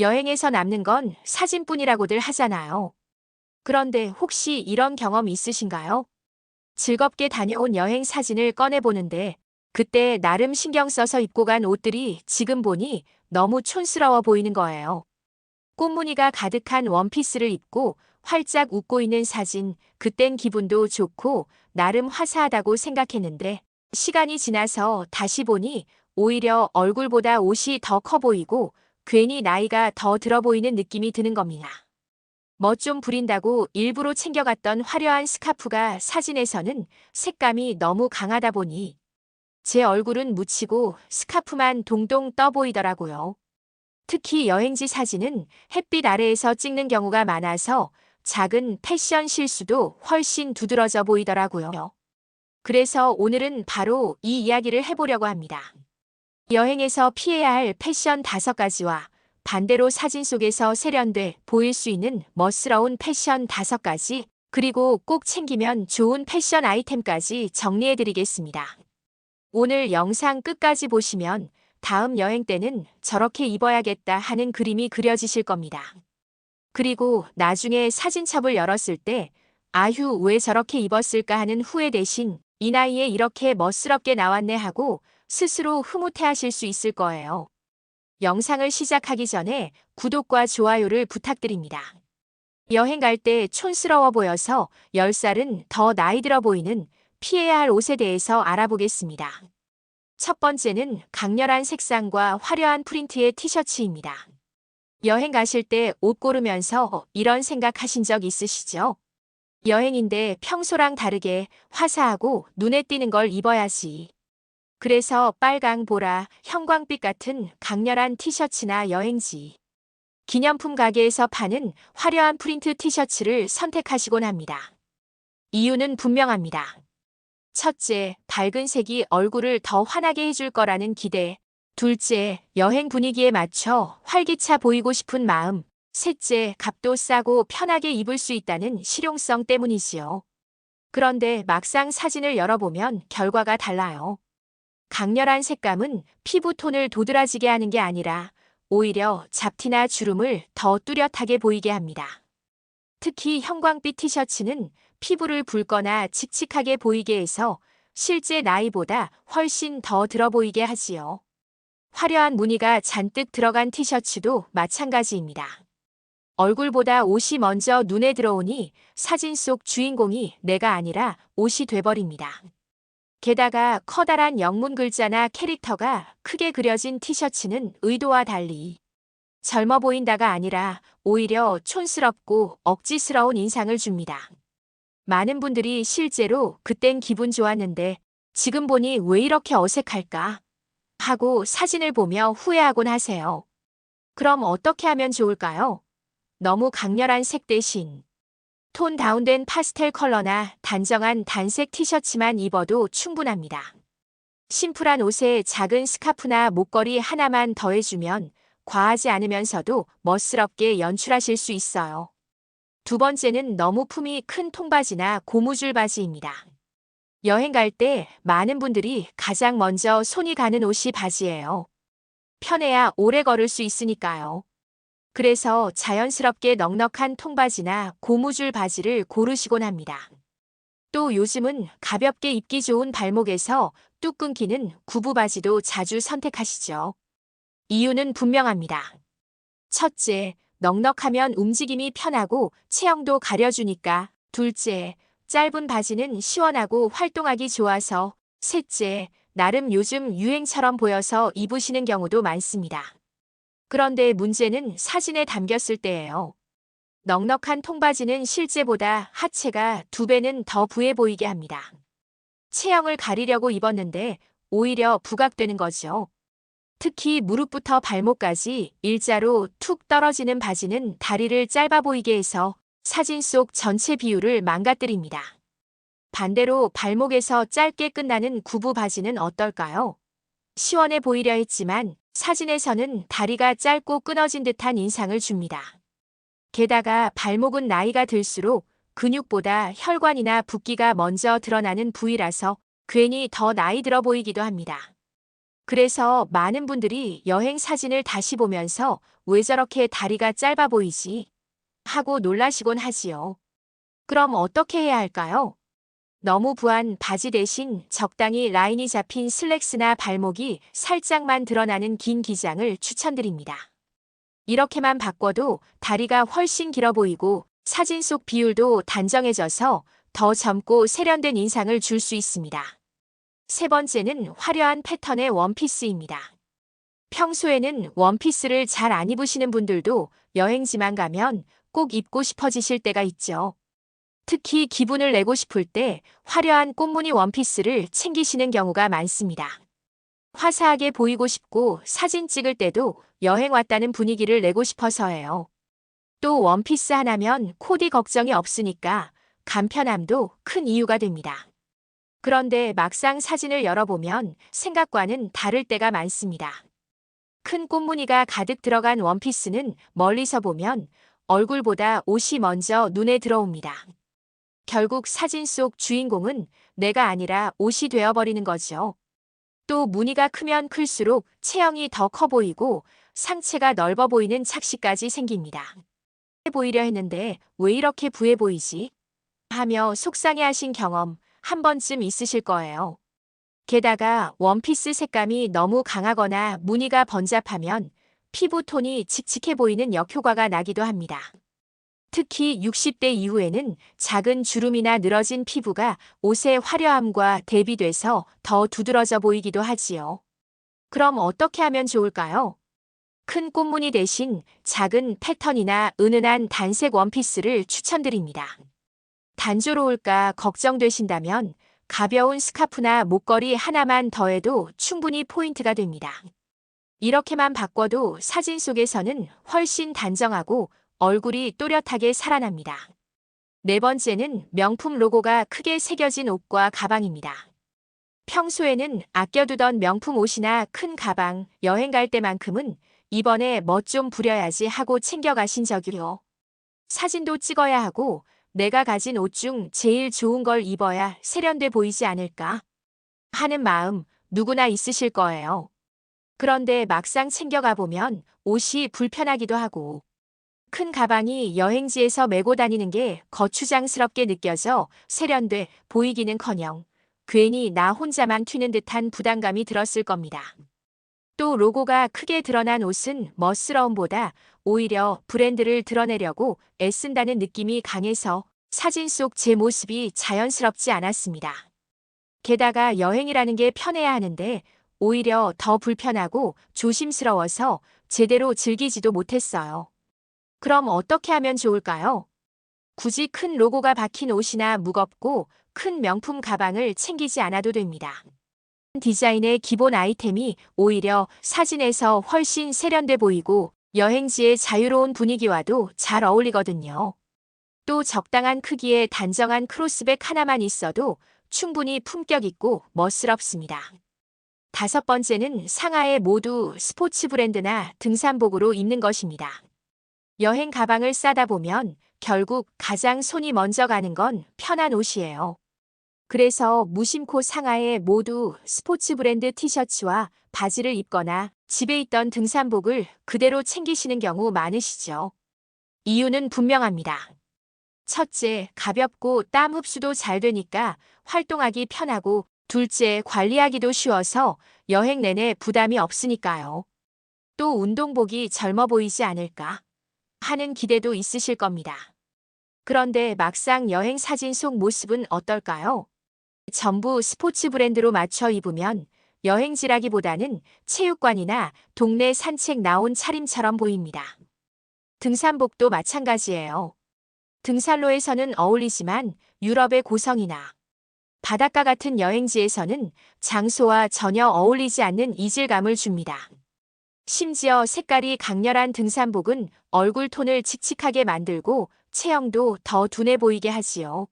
여행에서 남는 건 사진뿐이라고들 하잖아요. 그런데 혹시 이런 경험 있으신가요? 즐겁게 다녀온 여행 사진을 꺼내보는데 그때 나름 신경 써서 입고 간 옷들이 지금 보니 너무 촌스러워 보이는 거예요. 꽃무늬가 가득한 원피스를 입고 활짝 웃고 있는 사진, 그땐 기분도 좋고 나름 화사하다고 생각했는데 시간이 지나서 다시 보니 오히려 얼굴보다 옷이 더 커 보이고 괜히 나이가 더 들어 보이는 느낌이 드는 겁니다. 멋 좀 부린다고 일부러 챙겨갔던 화려한 스카프가 사진에서는 색감이 너무 강하다 보니 제 얼굴은 묻히고 스카프만 동동 떠 보이더라고요. 특히 여행지 사진은 햇빛 아래에서 찍는 경우가 많아서 작은 패션 실수도 훨씬 두드러져 보이더라고요. 그래서 오늘은 바로 이 이야기를 해보려고 합니다. 여행에서 피해야 할 패션 5가지와 반대로 사진 속에서 세련돼 보일 수 있는 멋스러운 패션 5가지, 그리고 꼭 챙기면 좋은 패션 아이템까지 정리해드리겠습니다. 오늘 영상 끝까지 보시면 다음 여행 때는 저렇게 입어야겠다 하는 그림이 그려지실 겁니다. 그리고 나중에 사진첩을 열었을 때 아휴 왜 저렇게 입었을까 하는 후회 대신 이 나이에 이렇게 멋스럽게 나왔네 하고 스스로 흐뭇해하실 수 있을 거예요. 영상을 시작하기 전에 구독과 좋아요를 부탁드립니다. 여행 갈 때 촌스러워 보여서 10살은 더 나이 들어 보이는 피해야 할 옷에 대해서 알아보겠습니다. 첫 번째는 강렬한 색상과 화려한 프린트의 티셔츠입니다. 여행 가실 때 옷 고르면서 이런 생각 하신 적 있으시죠? 여행인데 평소랑 다르게 화사하고 눈에 띄는 걸 입어야지. 그래서 빨강, 보라, 형광빛 같은 강렬한 티셔츠나 여행지, 기념품 가게에서 파는 화려한 프린트 티셔츠를 선택하시곤 합니다. 이유는 분명합니다. 첫째, 밝은 색이 얼굴을 더 환하게 해줄 거라는 기대. 둘째, 여행 분위기에 맞춰 활기차 보이고 싶은 마음. 셋째, 값도 싸고 편하게 입을 수 있다는 실용성 때문이지요. 그런데 막상 사진을 열어보면 결과가 달라요. 강렬한 색감은 피부톤을 도드라지게 하는 게 아니라 오히려 잡티나 주름을 더 뚜렷하게 보이게 합니다. 특히 형광빛 티셔츠는 피부를 붉거나 칙칙하게 보이게 해서 실제 나이보다 훨씬 더 들어 보이게 하지요. 화려한 무늬가 잔뜩 들어간 티셔츠도 마찬가지입니다. 얼굴보다 옷이 먼저 눈에 들어오니 사진 속 주인공이 내가 아니라 옷이 돼버립니다. 게다가 커다란 영문 글자나 캐릭터가 크게 그려진 티셔츠는 의도와 달리 젊어 보인다가 아니라 오히려 촌스럽고 억지스러운 인상을 줍니다. 많은 분들이 실제로 그땐 기분 좋았는데 지금 보니 왜 이렇게 어색할까 하고 사진을 보며 후회하곤 하세요. 그럼 어떻게 하면 좋을까요? 너무 강렬한 색 대신 톤 다운된 파스텔 컬러나 단정한 단색 티셔츠만 입어도 충분합니다. 심플한 옷에 작은 스카프나 목걸이 하나만 더해주면 과하지 않으면서도 멋스럽게 연출하실 수 있어요. 두 번째는 너무 품이 큰 통바지나 고무줄 바지입니다. 여행 갈 때 많은 분들이 가장 먼저 손이 가는 옷이 바지예요. 편해야 오래 걸을 수 있으니까요. 그래서 자연스럽게 넉넉한 통바지나 고무줄 바지를 고르시곤 합니다. 또 요즘은 가볍게 입기 좋은 발목에서 뚝 끊기는 구부 바지도 자주 선택하시죠. 이유는 분명합니다. 첫째, 넉넉하면 움직임이 편하고 체형도 가려주니까. 둘째, 짧은 바지는 시원하고 활동하기 좋아서. 셋째, 나름 요즘 유행처럼 보여서 입으시는 경우도 많습니다. 그런데 문제는 사진에 담겼을 때예요. 넉넉한 통바지는 실제보다 하체가 2배는 더 부해 보이게 합니다. 체형을 가리려고 입었는데 오히려 부각되는 거죠. 특히 무릎부터 발목까지 일자로 툭 떨어지는 바지는 다리를 짧아 보이게 해서 사진 속 전체 비율을 망가뜨립니다. 반대로 발목에서 짧게 끝나는 구부 바지는 어떨까요? 시원해 보이려 했지만 사진에서는 다리가 짧고 끊어진 듯한 인상을 줍니다. 게다가 발목은 나이가 들수록 근육보다 혈관이나 붓기가 먼저 드러나는 부위라서 괜히 더 나이 들어 보이기도 합니다. 그래서 많은 분들이 여행 사진을 다시 보면서 왜 저렇게 다리가 짧아 보이지? 하고 놀라시곤 하지요. 그럼 어떻게 해야 할까요? 너무 부한 바지 대신 적당히 라인이 잡힌 슬랙스나 발목이 살짝만 드러나는 긴 기장을 추천드립니다. 이렇게만 바꿔도 다리가 훨씬 길어 보이고 사진 속 비율도 단정해져서 더 젊고 세련된 인상을 줄 수 있습니다. 세 번째는 화려한 패턴의 원피스입니다. 평소에는 원피스를 잘 안 입으시는 분들도 여행지만 가면 꼭 입고 싶어지실 때가 있죠. 특히 기분을 내고 싶을 때 화려한 꽃무늬 원피스를 챙기시는 경우가 많습니다. 화사하게 보이고 싶고 사진 찍을 때도 여행 왔다는 분위기를 내고 싶어서예요. 또 원피스 하나면 코디 걱정이 없으니까 간편함도 큰 이유가 됩니다. 그런데 막상 사진을 열어보면 생각과는 다를 때가 많습니다. 큰 꽃무늬가 가득 들어간 원피스는 멀리서 보면 얼굴보다 옷이 먼저 눈에 들어옵니다. 결국 사진 속 주인공은 내가 아니라 옷이 되어버리는 거죠. 또 무늬가 크면 클수록 체형이 더 커 보이고 상체가 넓어 보이는 착시까지 생깁니다. 보이려 했는데 왜 이렇게 부해 보이지? 하며 속상해하신 경험 한 번쯤 있으실 거예요. 게다가 원피스 색감이 너무 강하거나 무늬가 번잡하면 피부톤이 칙칙해 보이는 역효과가 나기도 합니다. 특히 60대 이후에는 작은 주름이나 늘어진 피부가 옷의 화려함과 대비돼서 더 두드러져 보이기도 하지요. 그럼 어떻게 하면 좋을까요? 큰 꽃무늬 대신 작은 패턴이나 은은한 단색 원피스를 추천드립니다. 단조로울까 걱정되신다면 가벼운 스카프나 목걸이 하나만 더해도 충분히 포인트가 됩니다. 이렇게만 바꿔도 사진 속에서는 훨씬 단정하고 얼굴이 또렷하게 살아납니다. 네 번째는 명품 로고가 크게 새겨진 옷과 가방입니다. 평소에는 아껴두던 명품 옷이나 큰 가방, 여행 갈 때만큼은 이번에 멋 좀 부려야지 하고 챙겨가신 적이요. 사진도 찍어야 하고 내가 가진 옷 중 제일 좋은 걸 입어야 세련돼 보이지 않을까 하는 마음 누구나 있으실 거예요. 그런데 막상 챙겨가 보면 옷이 불편하기도 하고 큰 가방이 여행지에서 메고 다니는 게 거추장스럽게 느껴져 세련돼 보이기는커녕 괜히 나 혼자만 튀는 듯한 부담감이 들었을 겁니다. 또 로고가 크게 드러난 옷은 멋스러움보다 오히려 브랜드를 드러내려고 애쓴다는 느낌이 강해서 사진 속 제 모습이 자연스럽지 않았습니다. 게다가 여행이라는 게 편해야 하는데 오히려 더 불편하고 조심스러워서 제대로 즐기지도 못했어요. 그럼 어떻게 하면 좋을까요? 굳이 큰 로고가 박힌 옷이나 무겁고 큰 명품 가방을 챙기지 않아도 됩니다. 디자인의 기본 아이템이 오히려 사진에서 훨씬 세련돼 보이고 여행지의 자유로운 분위기와도 잘 어울리거든요. 또 적당한 크기의 단정한 크로스백 하나만 있어도 충분히 품격 있고 멋스럽습니다. 다섯 번째는 상하에 모두 스포츠 브랜드나 등산복으로 입는 것입니다. 여행 가방을 싸다 보면 결국 가장 손이 먼저 가는 건 편한 옷이에요. 그래서 무심코 상하에 모두 스포츠 브랜드 티셔츠와 바지를 입거나 집에 있던 등산복을 그대로 챙기시는 경우 많으시죠. 이유는 분명합니다. 첫째, 가볍고 땀 흡수도 잘 되니까 활동하기 편하고 둘째, 관리하기도 쉬워서 여행 내내 부담이 없으니까요. 또 운동복이 젊어 보이지 않을까 하는 기대도 있으실 겁니다. 그런데 막상 여행 사진 속 모습은 어떨까요? 전부 스포츠 브랜드로 맞춰 입으면 여행지라기보다는 체육관이나 동네 산책 나온 차림처럼 보입니다. 등산복도 마찬가지예요. 등산로에서는 어울리지만 유럽의 고성이나 바닷가 같은 여행지에서는 장소와 전혀 어울리지 않는 이질감을 줍니다. 심지어 색깔이 강렬한 등산복은 얼굴 톤을 칙칙하게 만들고 체형도 더 둔해 보이게 하지요.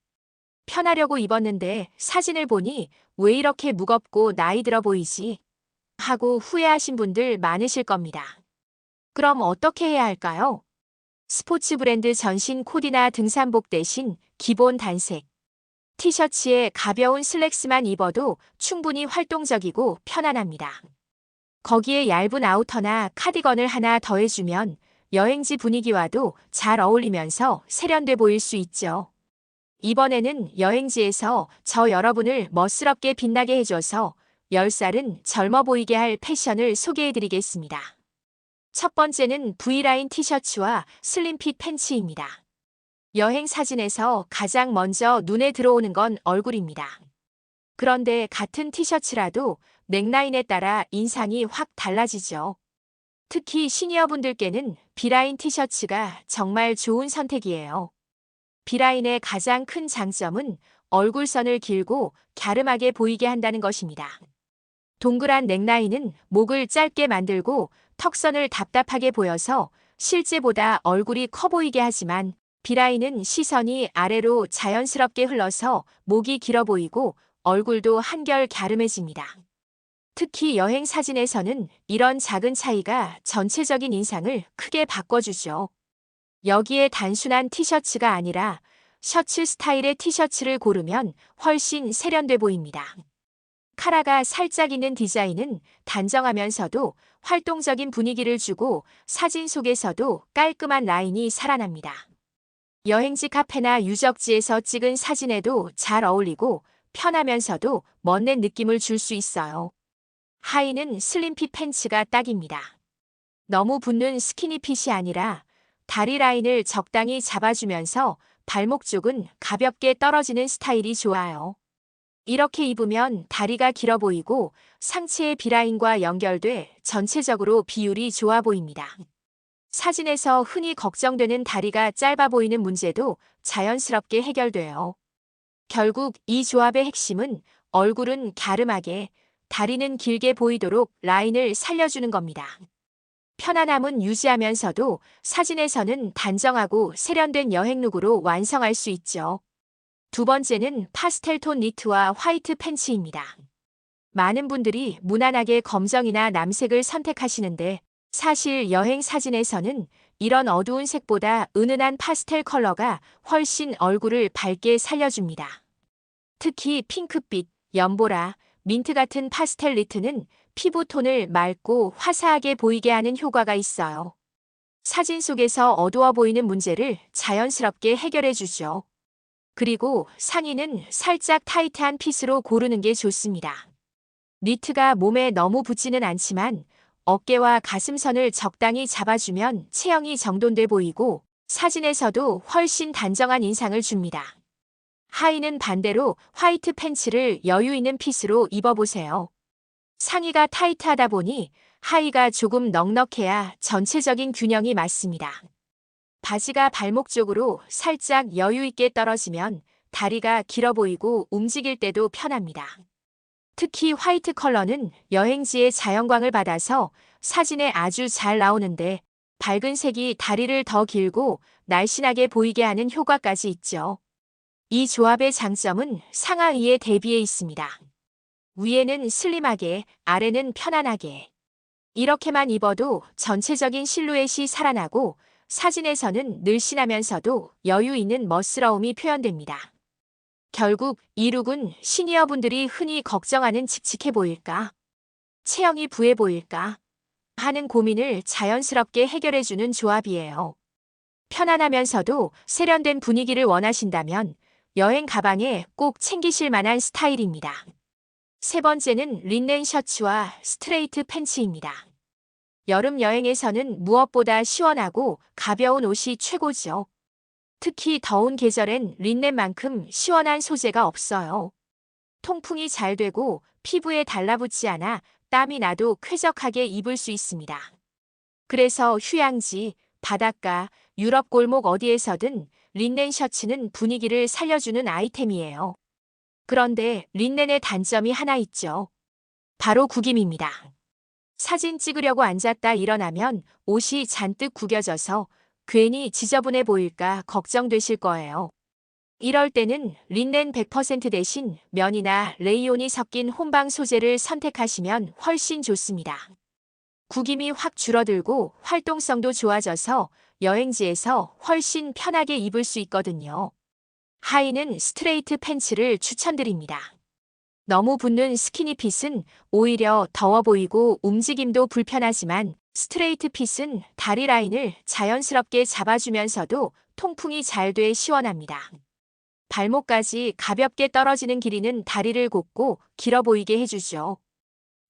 편하려고 입었는데 사진을 보니 왜 이렇게 무겁고 나이 들어 보이지? 하고 후회하신 분들 많으실 겁니다. 그럼 어떻게 해야 할까요? 스포츠 브랜드 전신 코디나 등산복 대신 기본 단색 티셔츠에 가벼운 슬랙스만 입어도 충분히 활동적이고 편안합니다. 거기에 얇은 아우터나 카디건을 하나 더해주면 여행지 분위기와도 잘 어울리면서 세련돼 보일 수 있죠. 이번에는 여행지에서 저 여러분을 멋스럽게 빛나게 해줘서 10살은 젊어 보이게 할 패션을 소개해 드리겠습니다. 첫 번째는 V라인 티셔츠와 슬림핏 팬츠입니다. 여행 사진에서 가장 먼저 눈에 들어오는 건 얼굴입니다. 그런데 같은 티셔츠라도 넥라인에 따라 인상이 확 달라지죠. 특히 시니어분들께는 B라인 티셔츠가 정말 좋은 선택이에요. B라인의 가장 큰 장점은 얼굴선을 길고 갸름하게 보이게 한다는 것입니다. 동그란 넥라인은 목을 짧게 만들고 턱선을 답답하게 보여서 실제보다 얼굴이 커 보이게 하지만 B라인은 시선이 아래로 자연스럽게 흘러서 목이 길어 보이고 얼굴도 한결 갸름해집니다. 특히 여행 사진에서는 이런 작은 차이가 전체적인 인상을 크게 바꿔주죠. 여기에 단순한 티셔츠가 아니라 셔츠 스타일의 티셔츠를 고르면 훨씬 세련돼 보입니다. 카라가 살짝 있는 디자인은 단정하면서도 활동적인 분위기를 주고 사진 속에서도 깔끔한 라인이 살아납니다. 여행지 카페나 유적지에서 찍은 사진에도 잘 어울리고 편하면서도 멋낸 느낌을 줄 수 있어요. 하의는 슬림핏 팬츠가 딱입니다. 너무 붙는 스키니핏이 아니라 다리 라인을 적당히 잡아주면서 발목 쪽은 가볍게 떨어지는 스타일이 좋아요. 이렇게 입으면 다리가 길어 보이고 상체의 B라인과 연결돼 전체적으로 비율이 좋아 보입니다. 사진에서 흔히 걱정되는 다리가 짧아 보이는 문제도 자연스럽게 해결돼요. 결국 이 조합의 핵심은 얼굴은 갸름하게, 다리는 길게 보이도록 라인을 살려주는 겁니다. 편안함은 유지하면서도 사진에서는 단정하고 세련된 여행룩으로 완성할 수 있죠. 두 번째는 파스텔톤 니트와 화이트 팬츠입니다. 많은 분들이 무난하게 검정이나 남색을 선택하시는데 사실 여행 사진에서는 이런 어두운 색보다 은은한 파스텔 컬러가 훨씬 얼굴을 밝게 살려줍니다. 특히 핑크빛, 연보라, 민트 같은 파스텔 니트는 피부톤을 맑고 화사하게 보이게 하는 효과가 있어요. 사진 속에서 어두워 보이는 문제를 자연스럽게 해결해 주죠. 그리고 상의는 살짝 타이트한 핏으로 고르는 게 좋습니다. 니트가 몸에 너무 붙지는 않지만 어깨와 가슴선을 적당히 잡아주면 체형이 정돈돼 보이고 사진에서도 훨씬 단정한 인상을 줍니다. 하의는 반대로 화이트 팬츠를 여유 있는 핏으로 입어보세요. 상의가 타이트하다 보니 하의가 조금 넉넉해야 전체적인 균형이 맞습니다. 바지가 발목 쪽으로 살짝 여유 있게 떨어지면 다리가 길어 보이고 움직일 때도 편합니다. 특히 화이트 컬러는 여행지의 자연광을 받아서 사진에 아주 잘 나오는데 밝은 색이 다리를 더 길고 날씬하게 보이게 하는 효과까지 있죠. 이 조합의 장점은 상하의에 대비해 있습니다. 위에는 슬림하게, 아래는 편안하게. 이렇게만 입어도 전체적인 실루엣이 살아나고 사진에서는 늘씬하면서도 여유 있는 멋스러움이 표현됩니다. 결국 이 룩은 시니어분들이 흔히 걱정하는 칙칙해 보일까? 체형이 부해 보일까? 하는 고민을 자연스럽게 해결해주는 조합이에요. 편안하면서도 세련된 분위기를 원하신다면 여행 가방에 꼭 챙기실 만한 스타일입니다. 세 번째는 린넨 셔츠와 스트레이트 팬츠입니다. 여름 여행에서는 무엇보다 시원하고 가벼운 옷이 최고죠. 특히 더운 계절엔 린넨만큼 시원한 소재가 없어요. 통풍이 잘 되고 피부에 달라붙지 않아 땀이 나도 쾌적하게 입을 수 있습니다. 그래서 휴양지, 바닷가, 유럽 골목 어디에서든 린넨 셔츠는 분위기를 살려주는 아이템이에요. 그런데 린넨의 단점이 하나 있죠. 바로 구김입니다. 사진 찍으려고 앉았다 일어나면 옷이 잔뜩 구겨져서 괜히 지저분해 보일까 걱정되실 거예요. 이럴 때는 린넨 100% 대신 면이나 레이온이 섞인 혼방 소재를 선택하시면 훨씬 좋습니다. 구김이 확 줄어들고 활동성도 좋아져서 여행지에서 훨씬 편하게 입을 수 있거든요. 하의는 스트레이트 팬츠를 추천드립니다. 너무 붙는 스키니핏은 오히려 더워 보이고 움직임도 불편하지만 스트레이트 핏은 다리 라인을 자연스럽게 잡아주면서도 통풍이 잘 돼 시원합니다. 발목까지 가볍게 떨어지는 길이는 다리를 곱고 길어 보이게 해주죠.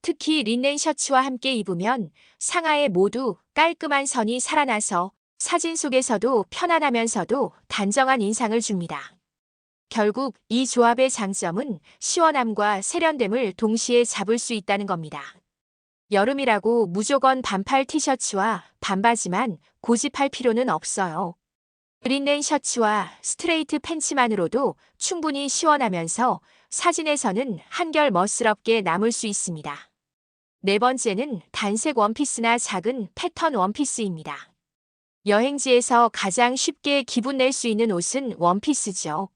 특히 린넨 셔츠와 함께 입으면 상하에 모두 깔끔한 선이 살아나서 사진 속에서도 편안하면서도 단정한 인상을 줍니다. 결국 이 조합의 장점은 시원함과 세련됨을 동시에 잡을 수 있다는 겁니다. 여름이라고 무조건 반팔 티셔츠와 반바지만 고집할 필요는 없어요. 린넨 셔츠와 스트레이트 팬츠만으로도 충분히 시원하면서 사진에서는 한결 멋스럽게 남을 수 있습니다. 네 번째는 단색 원피스나 작은 패턴 원피스입니다. 여행지에서 가장 쉽게 기분 낼 수 있는 옷은 원피스죠.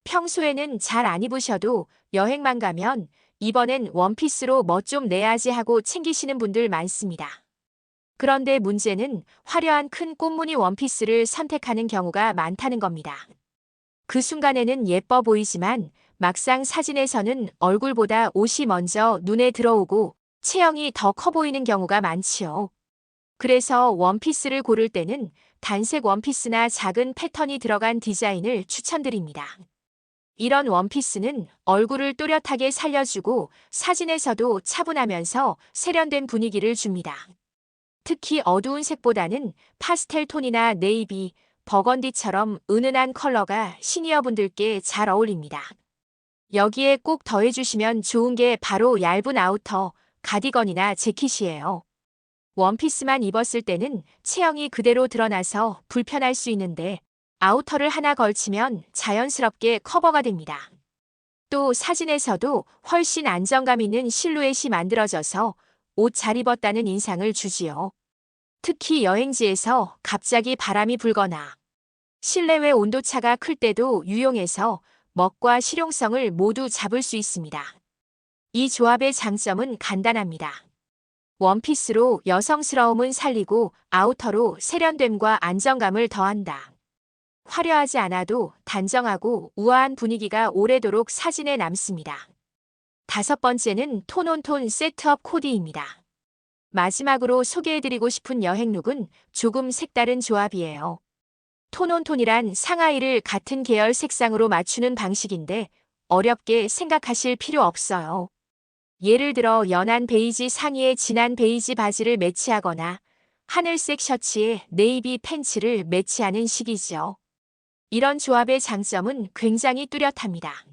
평소에는 잘 안 입으셔도 여행만 가면 이번엔 원피스로 뭐 좀 내야지 하고 챙기시는 분들 많습니다. 그런데 문제는 화려한 큰 꽃무늬 원피스를 선택하는 경우가 많다는 겁니다. 그 순간에는 예뻐 보이지만 막상 사진에서는 얼굴보다 옷이 먼저 눈에 들어오고 체형이 더 커 보이는 경우가 많지요. 그래서 원피스를 고를 때는 단색 원피스나 작은 패턴이 들어간 디자인을 추천드립니다. 이런 원피스는 얼굴을 또렷하게 살려주고 사진에서도 차분하면서 세련된 분위기를 줍니다. 특히 어두운 색보다는 파스텔 톤이나 네이비, 버건디처럼 은은한 컬러가 시니어분들께 잘 어울립니다. 여기에 꼭 더해주시면 좋은 게 바로 얇은 아우터, 가디건이나 재킷이에요. 원피스만 입었을 때는 체형이 그대로 드러나서 불편할 수 있는데 아우터를 하나 걸치면 자연스럽게 커버가 됩니다. 또 사진에서도 훨씬 안정감 있는 실루엣이 만들어져서 옷 잘 입었다는 인상을 주지요. 특히 여행지에서 갑자기 바람이 불거나 실내외 온도차가 클 때도 유용해서 멋과 실용성을 모두 잡을 수 있습니다. 이 조합의 장점은 간단합니다. 원피스로 여성스러움은 살리고 아우터로 세련됨과 안정감을 더한다. 화려하지 않아도 단정하고 우아한 분위기가 오래도록 사진에 남습니다. 다섯 번째는 톤온톤 세트업 코디입니다. 마지막으로 소개해드리고 싶은 여행룩은 조금 색다른 조합이에요. 톤온톤이란 상하이를 같은 계열 색상으로 맞추는 방식인데 어렵게 생각하실 필요 없어요. 예를 들어 연한 베이지 상의에 진한 베이지 바지를 매치하거나 하늘색 셔츠에 네이비 팬츠를 매치하는 식이죠. 이런 조합의 장점은 굉장히 뚜렷합니다.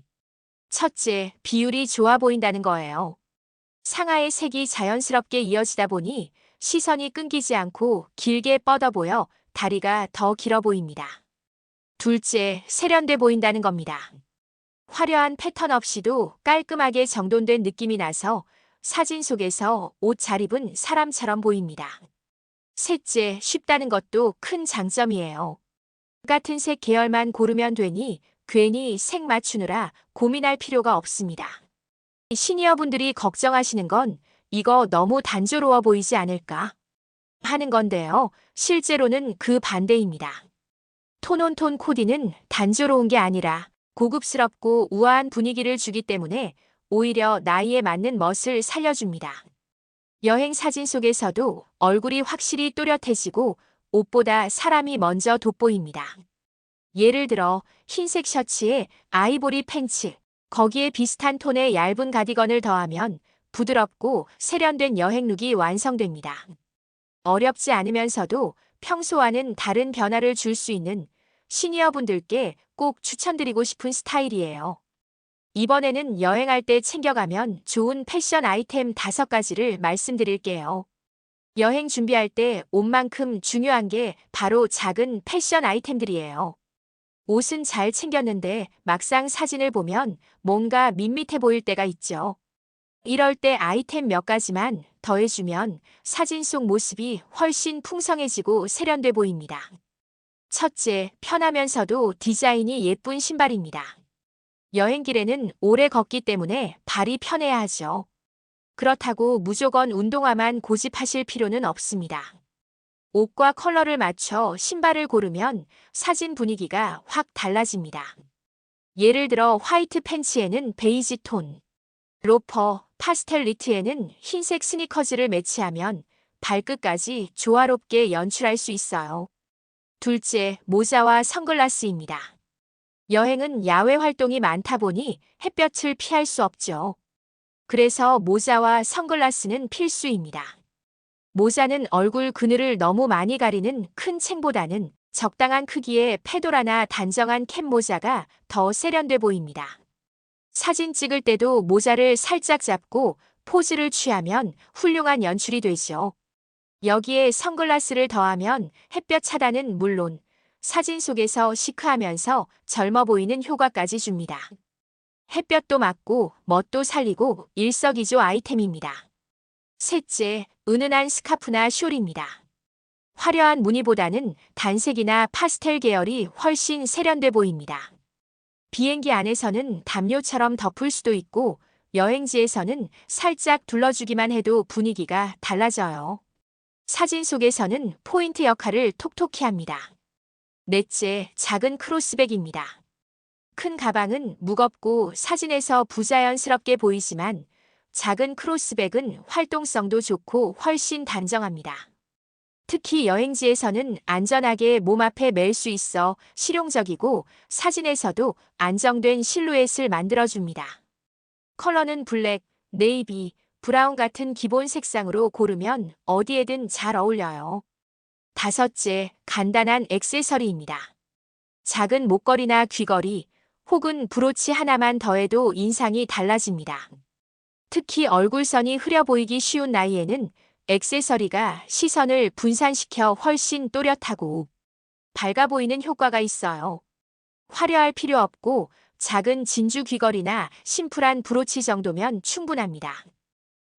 첫째, 비율이 좋아 보인다는 거예요. 상하의 색이 자연스럽게 이어지다 보니 시선이 끊기지 않고 길게 뻗어 보여 다리가 더 길어 보입니다. 둘째, 세련돼 보인다는 겁니다. 화려한 패턴 없이도 깔끔하게 정돈된 느낌이 나서 사진 속에서 옷 잘 입은 사람처럼 보입니다. 셋째, 쉽다는 것도 큰 장점이에요. 같은 색 계열만 고르면 되니 괜히 색 맞추느라 고민할 필요가 없습니다. 시니어분들이 걱정하시는 건 이거 너무 단조로워 보이지 않을까 하는 건데요. 실제로는 그 반대입니다. 톤온톤 코디는 단조로운 게 아니라 고급스럽고 우아한 분위기를 주기 때문에 오히려 나이에 맞는 멋을 살려줍니다. 여행 사진 속에서도 얼굴이 확실히 또렷해지고 옷보다 사람이 먼저 돋보입니다. 예를 들어 흰색 셔츠에 아이보리 팬츠, 거기에 비슷한 톤의 얇은 가디건을 더하면 부드럽고 세련된 여행룩이 완성됩니다. 어렵지 않으면서도 평소와는 다른 변화를 줄 수 있는 시니어분들께 꼭 추천드리고 싶은 스타일이에요. 이번에는 여행할 때 챙겨가면 좋은 패션 아이템 5가지를 말씀드릴게요. 여행 준비할 때 옷만큼 중요한 게 바로 작은 패션 아이템들이에요. 옷은 잘 챙겼는데 막상 사진을 보면 뭔가 밋밋해 보일 때가 있죠. 이럴 때 아이템 몇 가지만 더해주면 사진 속 모습이 훨씬 풍성해지고 세련돼 보입니다. 첫째, 편하면서도 디자인이 예쁜 신발입니다. 여행길에는 오래 걷기 때문에 발이 편해야 하죠. 그렇다고 무조건 운동화만 고집하실 필요는 없습니다. 옷과 컬러를 맞춰 신발을 고르면 사진 분위기가 확 달라집니다. 예를 들어 화이트 팬츠에는 베이지 톤, 로퍼, 파스텔 니트에는 흰색 스니커즈를 매치하면 발끝까지 조화롭게 연출할 수 있어요. 둘째, 모자와 선글라스입니다. 여행은 야외 활동이 많다 보니 햇볕을 피할 수 없죠. 그래서 모자와 선글라스는 필수입니다. 모자는 얼굴 그늘을 너무 많이 가리는 큰 챙보다는 적당한 크기의 페도라나 단정한 캡 모자가 더 세련돼 보입니다. 사진 찍을 때도 모자를 살짝 잡고 포즈를 취하면 훌륭한 연출이 되죠. 여기에 선글라스를 더하면 햇볕 차단은 물론 사진 속에서 시크하면서 젊어 보이는 효과까지 줍니다. 햇볕도 막고 멋도 살리고 일석이조 아이템입니다. 셋째, 은은한 스카프나 숄입니다. 화려한 무늬보다는 단색이나 파스텔 계열이 훨씬 세련돼 보입니다. 비행기 안에서는 담요처럼 덮을 수도 있고 여행지에서는 살짝 둘러주기만 해도 분위기가 달라져요. 사진 속에서는 포인트 역할을 톡톡히 합니다. 넷째, 작은 크로스백입니다. 큰 가방은 무겁고 사진에서 부자연스럽게 보이지만 작은 크로스백은 활동성도 좋고 훨씬 단정합니다. 특히 여행지에서는 안전하게 몸 앞에 멜 수 있어 실용적이고 사진에서도 안정된 실루엣을 만들어줍니다. 컬러는 블랙, 네이비, 브라운 같은 기본 색상으로 고르면 어디에든 잘 어울려요. 다섯째, 간단한 액세서리입니다. 작은 목걸이나 귀걸이 혹은 브로치 하나만 더해도 인상이 달라집니다. 특히 얼굴선이 흐려 보이기 쉬운 나이에는 액세서리가 시선을 분산시켜 훨씬 또렷하고 밝아 보이는 효과가 있어요. 화려할 필요 없고 작은 진주 귀걸이나 심플한 브로치 정도면 충분합니다.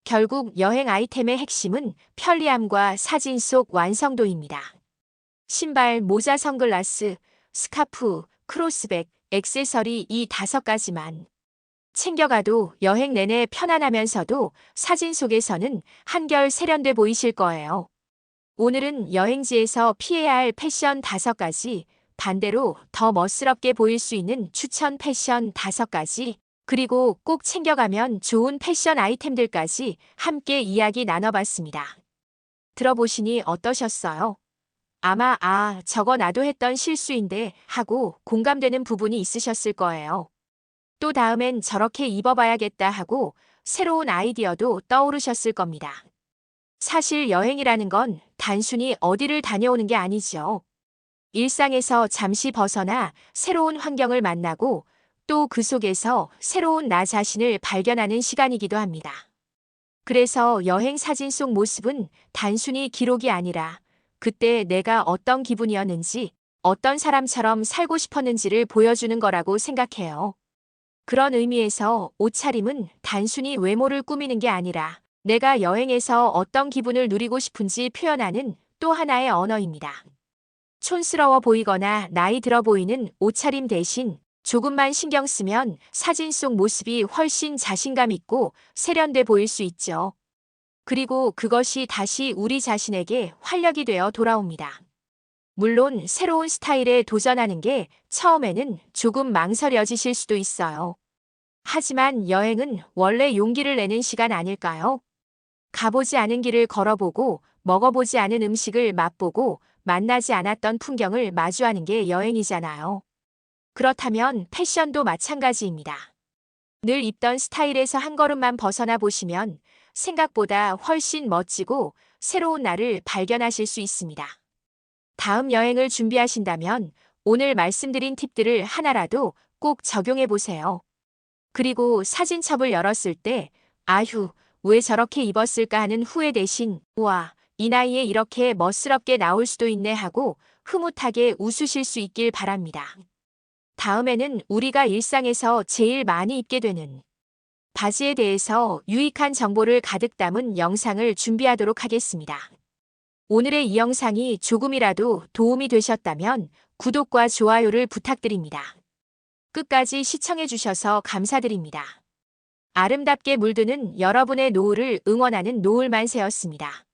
결국 여행 아이템의 핵심은 편리함과 사진 속 완성도입니다. 신발, 모자, 선글라스, 스카프, 크로스백, 액세서리 이 5가지만 챙겨가도 여행 내내 편안하면서도 사진 속에서는 한결 세련돼 보이실 거예요. 오늘은 여행지에서 피해야 할 패션 5가지, 반대로 더 멋스럽게 보일 수 있는 추천 패션 5가지, 그리고 꼭 챙겨가면 좋은 패션 아이템들까지 함께 이야기 나눠봤습니다. 들어보시니 어떠셨어요? 아마 저거 나도 했던 실수인데 하고 공감되는 부분이 있으셨을 거예요. 또 다음엔 저렇게 입어봐야겠다 하고 새로운 아이디어도 떠오르셨을 겁니다. 사실 여행이라는 건 단순히 어디를 다녀오는 게 아니죠. 일상에서 잠시 벗어나 새로운 환경을 만나고 또 그 속에서 새로운 나 자신을 발견하는 시간이기도 합니다. 그래서 여행 사진 속 모습은 단순히 기록이 아니라 그때 내가 어떤 기분이었는지, 어떤 사람처럼 살고 싶었는지를 보여주는 거라고 생각해요. 그런 의미에서 옷차림은 단순히 외모를 꾸미는 게 아니라 내가 여행에서 어떤 기분을 누리고 싶은지 표현하는 또 하나의 언어입니다. 촌스러워 보이거나 나이 들어 보이는 옷차림 대신 조금만 신경 쓰면 사진 속 모습이 훨씬 자신감 있고 세련돼 보일 수 있죠. 그리고 그것이 다시 우리 자신에게 활력이 되어 돌아옵니다. 물론 새로운 스타일에 도전하는 게 처음에는 조금 망설여지실 수도 있어요. 하지만 여행은 원래 용기를 내는 시간 아닐까요? 가보지 않은 길을 걸어보고 먹어보지 않은 음식을 맛보고 만나지 않았던 풍경을 마주하는 게 여행이잖아요. 그렇다면 패션도 마찬가지입니다. 늘 입던 스타일에서 한 걸음만 벗어나 보시면 생각보다 훨씬 멋지고 새로운 나를 발견하실 수 있습니다. 다음 여행을 준비하신다면 오늘 말씀드린 팁들을 하나라도 꼭 적용해 보세요. 그리고 사진첩을 열었을 때 아휴, 왜 저렇게 입었을까 하는 후회 대신 우와, 이 나이에 이렇게 멋스럽게 나올 수도 있네 하고 흐뭇하게 웃으실 수 있길 바랍니다. 다음에는 우리가 일상에서 제일 많이 입게 되는 바지에 대해서 유익한 정보를 가득 담은 영상을 준비하도록 하겠습니다. 오늘의 이 영상이 조금이라도 도움이 되셨다면 구독과 좋아요를 부탁드립니다. 끝까지 시청해주셔서 감사드립니다. 아름답게 물드는 여러분의 노을을 응원하는 노을만세였습니다.